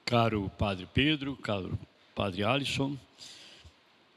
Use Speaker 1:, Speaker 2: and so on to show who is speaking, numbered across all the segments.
Speaker 1: Caro Padre Pedro, caro Padre Alisson,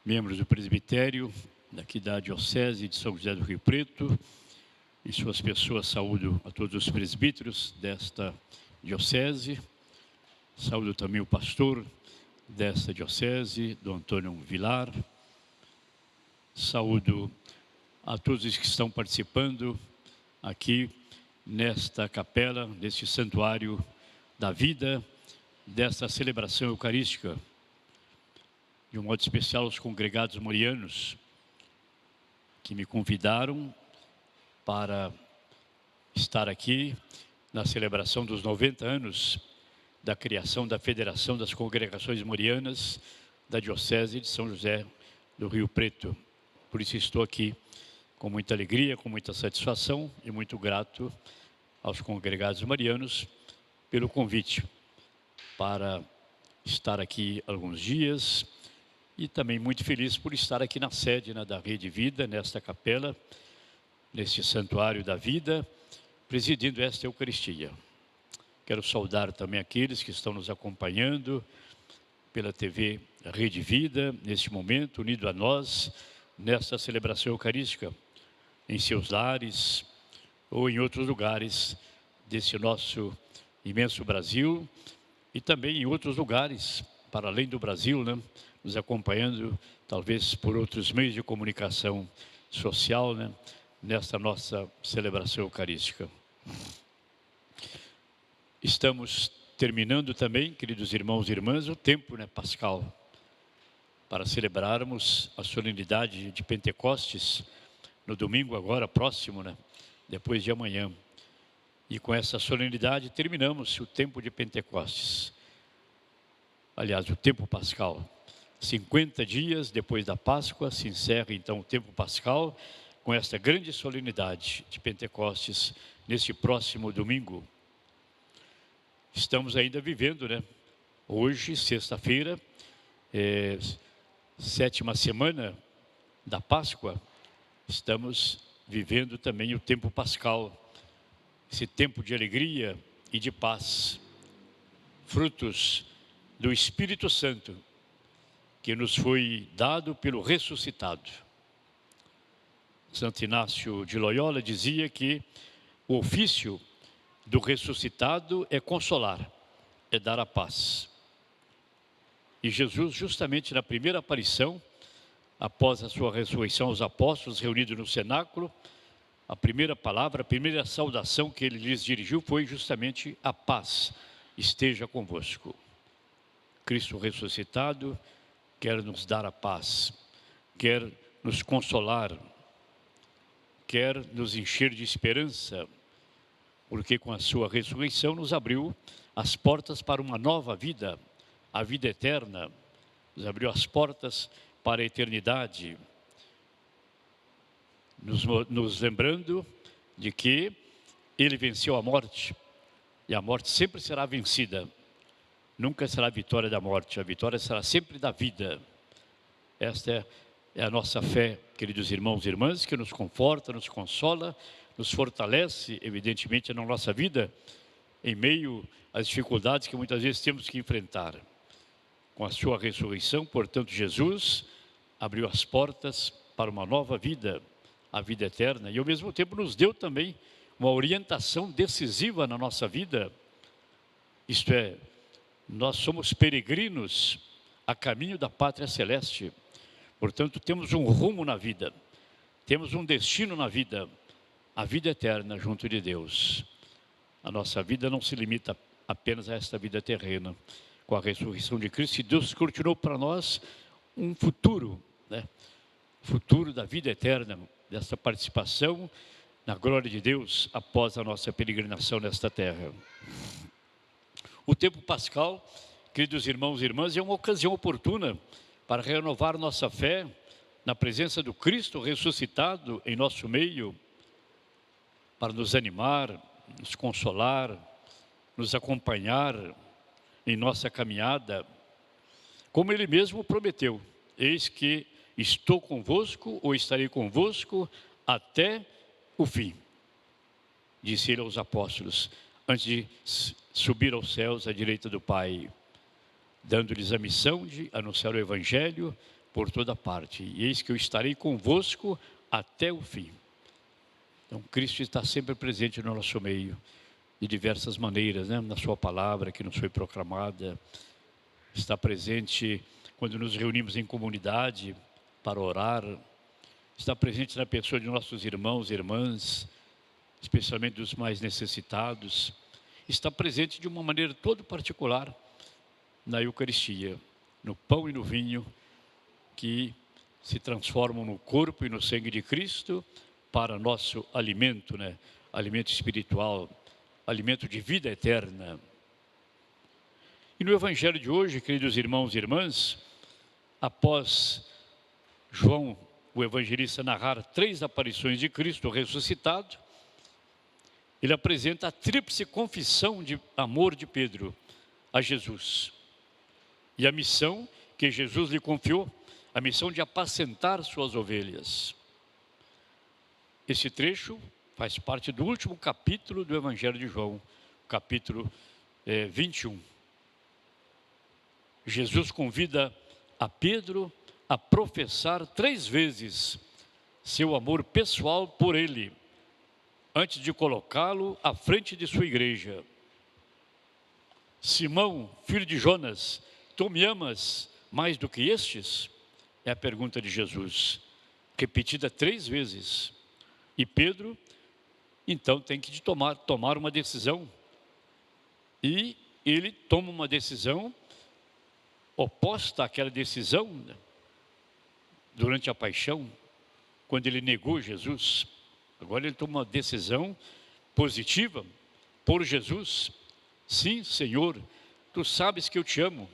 Speaker 1: membros do presbitério daqui da Diocese de São José do Rio Preto e suas pessoas, saúdo a todos os presbíteros desta diocese, saúdo também o pastor desta diocese, Dom Antônio Vilar, saúdo a todos os que estão participando aqui nesta capela, neste santuário da vida, desta celebração eucarística, de um modo especial aos congregados marianos que me convidaram para estar aqui na celebração dos 90 anos da criação da Federação das Congregações Marianas da Diocese de São José do Rio Preto. Por isso estou aqui com muita alegria, com muita satisfação e muito grato aos congregados marianos pelo convite para estar aqui alguns dias e também muito feliz por estar aqui na sede da Rede Vida, nesta capela, neste santuário da vida, presidindo esta Eucaristia. Quero saudar também aqueles que estão nos acompanhando pela TV Rede Vida, neste momento, unido a nós, nesta celebração eucarística, em seus lares ou em outros lugares desse nosso imenso Brasil, e também em outros lugares, para além do Brasil, nos acompanhando, talvez por outros meios de comunicação social, nesta nossa celebração eucarística. Estamos terminando também, queridos irmãos e irmãs, o tempo pascal, para celebrarmos a solenidade de Pentecostes, no domingo agora próximo, depois de amanhã. E com essa solenidade terminamos o tempo de Pentecostes. Aliás, o tempo pascal. 50 dias depois da Páscoa se encerra então o tempo pascal com esta grande solenidade de Pentecostes neste próximo domingo. Estamos ainda vivendo, hoje, sexta-feira, 7ª semana da Páscoa, estamos vivendo também o tempo pascal. Esse tempo de alegria e de paz, frutos do Espírito Santo, que nos foi dado pelo ressuscitado. Santo Inácio de Loyola dizia que o ofício do ressuscitado é consolar, é dar a paz. E Jesus, justamente na primeira aparição, após a sua ressurreição aos apóstolos reunidos no cenáculo, a primeira palavra, a primeira saudação que ele lhes dirigiu foi justamente: a paz esteja convosco. Cristo ressuscitado quer nos dar a paz, quer nos consolar, quer nos encher de esperança, porque com a sua ressurreição nos abriu as portas para uma nova vida, a vida eterna, nos abriu as portas para a eternidade, nos lembrando de que ele venceu a morte, e a morte sempre será vencida, nunca será a vitória da morte, a vitória será sempre da vida. Esta é a nossa fé, queridos irmãos e irmãs, que nos conforta, nos consola, nos fortalece, evidentemente, na nossa vida, em meio às dificuldades que muitas vezes temos que enfrentar. Com a sua ressurreição, portanto, Jesus abriu as portas para uma nova vida, a vida eterna, e ao mesmo tempo nos deu também uma orientação decisiva na nossa vida. Isto é, nós somos peregrinos a caminho da pátria celeste, portanto temos um rumo na vida, temos um destino na vida, a vida eterna junto de Deus. A nossa vida não se limita apenas a esta vida terrena. Com a ressurreição de Cristo, Deus continuou para nós um futuro, futuro da vida eterna, dessa participação na glória de Deus após a nossa peregrinação nesta terra. O tempo pascal, queridos irmãos e irmãs, é uma ocasião oportuna para renovar nossa fé na presença do Cristo ressuscitado em nosso meio, para nos animar, nos consolar, nos acompanhar em nossa caminhada, como Ele mesmo prometeu: eis que estou convosco ou estarei convosco até o fim, disse Ele aos apóstolos, antes de subir aos céus à direita do Pai. dando-lhes a missão de anunciar o Evangelho por toda parte. E eis que eu estarei convosco até o fim. Então, Cristo está sempre presente no nosso meio, de diversas maneiras, né? Na sua palavra que nos foi proclamada, está presente quando nos reunimos em comunidade para orar, está presente na pessoa de nossos irmãos e irmãs, especialmente dos mais necessitados, está presente de uma maneira toda particular na Eucaristia, no pão e no vinho, que se transformam no corpo e no sangue de Cristo para nosso alimento, né? Alimento espiritual, alimento de vida eterna. E no Evangelho de hoje, queridos irmãos e irmãs, após João, o evangelista, narrar 3 aparições de Cristo ressuscitado, ele apresenta a tríplice confissão de amor de Pedro a Jesus. E a missão que Jesus lhe confiou, a missão de apacentar suas ovelhas. Esse trecho faz parte do último capítulo do Evangelho de João, capítulo 21. Jesus convida a Pedro a professar 3 vezes seu amor pessoal por ele, antes de colocá-lo à frente de sua igreja. Simão, filho de Jonas, tu me amas mais do que estes? É a pergunta de Jesus, repetida 3 vezes. E Pedro, então, tem que tomar uma decisão. E ele toma uma decisão oposta àquela decisão, né? Durante a paixão, quando ele negou Jesus. Agora ele toma uma decisão positiva por Jesus. Sim, Senhor, tu sabes que eu te amo.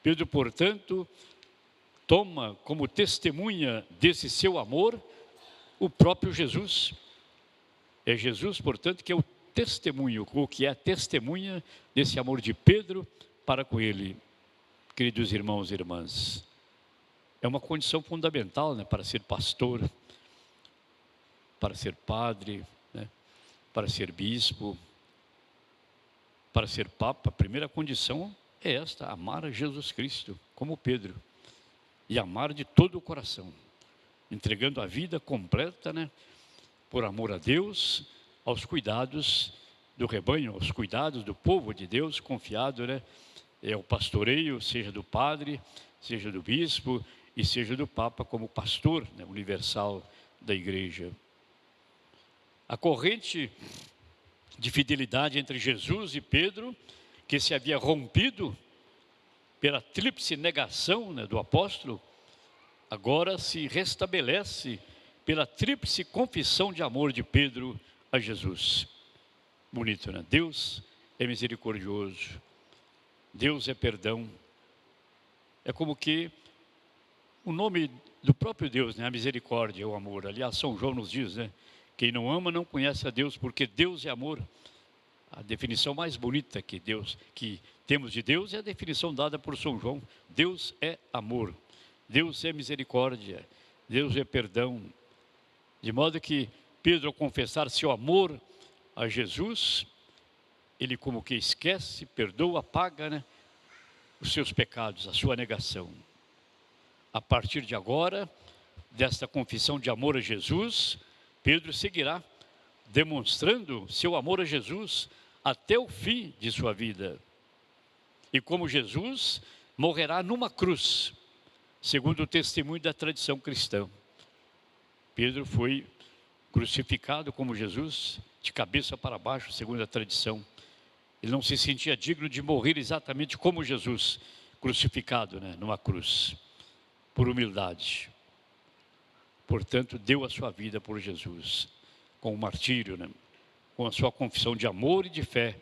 Speaker 1: Pedro, portanto, toma como testemunha desse seu amor o próprio Jesus. É Jesus, portanto, que é o testemunho, o que é a testemunha desse amor de Pedro para com ele. Queridos irmãos e irmãs, é uma condição fundamental, né, para ser pastor, para ser padre, né, para ser bispo, para ser papa. A primeira condição é esta: amar a Jesus Cristo, como Pedro, e amar de todo o coração, entregando a vida completa, né, por amor a Deus, aos cuidados do rebanho, aos cuidados do povo de Deus, confiado, né, ao pastoreio, seja do padre, seja do bispo e seja do Papa como pastor, né, universal da igreja. A corrente de fidelidade entre Jesus e Pedro, que se havia rompido pela tríplice negação, né, do apóstolo, agora se restabelece pela tríplice confissão de amor de Pedro a Jesus. Bonito, né? Deus é misericordioso, Deus é perdão. É como que o nome do próprio Deus, né? A misericórdia, o amor. Aliás, São João nos diz, né? Quem não ama não conhece a Deus, porque Deus é amor. A definição mais bonita que temos de Deus é a definição dada por São João. Deus é amor, Deus é misericórdia, Deus é perdão. De modo que Pedro, ao confessar seu amor a Jesus, ele como que esquece, perdoa, apaga, né, os seus pecados, a sua negação. A partir de agora, desta confissão de amor a Jesus, Pedro seguirá demonstrando seu amor a Jesus até o fim de sua vida. E como Jesus, morrerá numa cruz, segundo o testemunho da tradição cristã. Pedro foi crucificado como Jesus, de cabeça para baixo, segundo a tradição. Ele não se sentia digno de morrer exatamente como Jesus, crucificado, né, numa cruz, por humildade. Portanto, deu a sua vida por Jesus, com o martírio, né, com a sua confissão de amor e de fé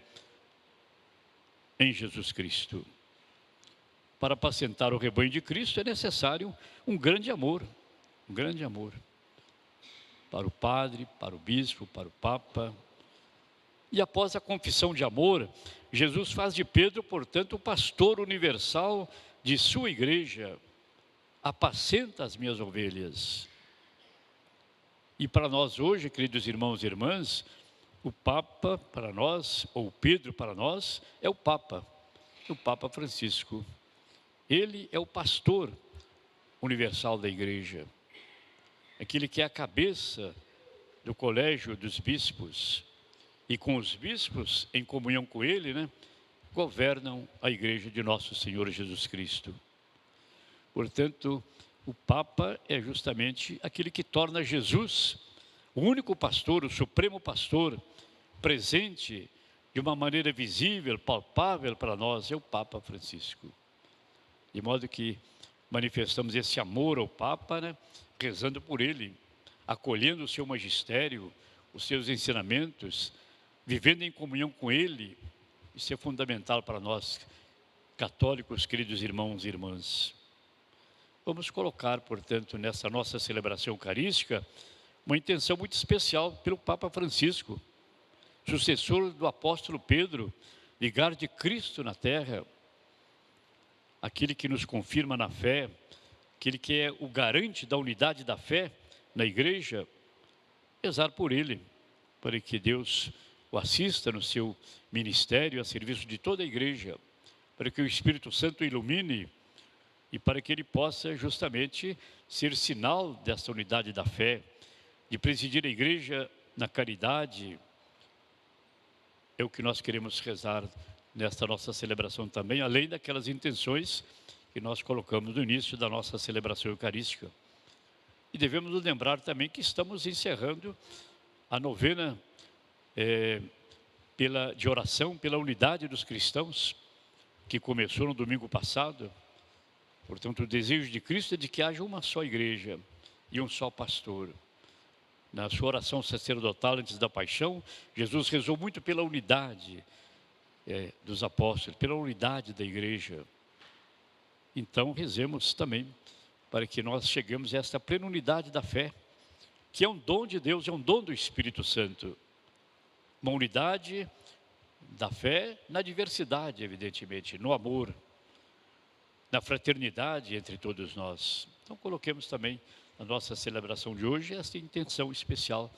Speaker 1: em Jesus Cristo. Para apacentar o rebanho de Cristo é necessário um grande amor, para o padre, para o bispo, para o papa. E após a confissão de amor, Jesus faz de Pedro, portanto, o pastor universal de sua igreja. Apacenta as minhas ovelhas. E para nós hoje, queridos irmãos e irmãs, o Papa para nós, ou Pedro para nós, é o Papa. o Papa Francisco. Ele é o pastor universal da igreja, aquele que é a cabeça do colégio dos bispos, e com os bispos, em comunhão com ele, governam a igreja de nosso Senhor Jesus Cristo. Portanto, o Papa é justamente aquele que torna Jesus o único pastor, o supremo pastor, presente de uma maneira visível, palpável para nós, é o Papa Francisco. De modo que manifestamos esse amor ao Papa, rezando por ele, acolhendo o seu magistério, os seus ensinamentos, vivendo em comunhão com ele. Isso é fundamental para nós, católicos, queridos irmãos e irmãs. Vamos colocar, portanto, nessa nossa celebração eucarística, uma intenção muito especial pelo Papa Francisco, sucessor do apóstolo Pedro, vigário de Cristo na terra, aquele que nos confirma na fé, aquele que é o garante da unidade da fé na igreja. Rezar por ele, para que Deus o assista no seu ministério a serviço de toda a igreja, para que o Espírito Santo o ilumine e para que ele possa justamente ser sinal dessa unidade da fé, de presidir a igreja na caridade. É o que nós queremos rezar nesta nossa celebração também, além daquelas intenções que nós colocamos no início da nossa celebração eucarística. E devemos nos lembrar também que estamos encerrando a novena de oração pela unidade dos cristãos, que começou no domingo passado. Portanto, o desejo de Cristo é de que haja uma só igreja e um só pastor. Na sua oração sacerdotal antes da paixão, Jesus rezou muito pela unidade dos apóstolos, pela unidade da igreja. Então, rezemos também para que nós cheguemos a esta plena unidade da fé, que é um dom de Deus, é um dom do Espírito Santo. Uma unidade da fé na diversidade, evidentemente, no amor, na fraternidade entre todos nós. Então, coloquemos também na nossa celebração de hoje essa intenção especial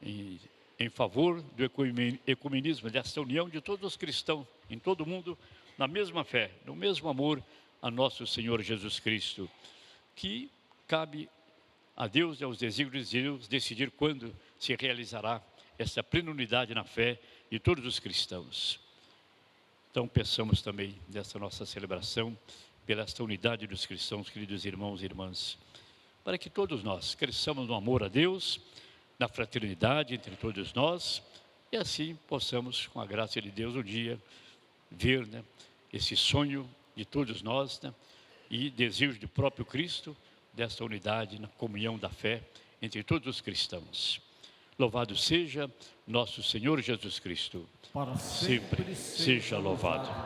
Speaker 1: em favor do ecumenismo, dessa união de todos os cristãos em todo o mundo, na mesma fé, no mesmo amor a nosso Senhor Jesus Cristo, que cabe a Deus e aos desígnios de Deus decidir quando se realizará essa plena unidade na fé de todos os cristãos. Então, peçamos também nessa nossa celebração, pela esta unidade dos cristãos, queridos irmãos e irmãs, para que todos nós cresçamos no amor a Deus, na fraternidade entre todos nós, e assim possamos, com a graça de Deus, um dia ver esse sonho de todos nós, e desejo do próprio Cristo, desta unidade na comunhão da fé entre todos os cristãos. Louvado seja nosso Senhor Jesus Cristo. Para sempre seja louvado.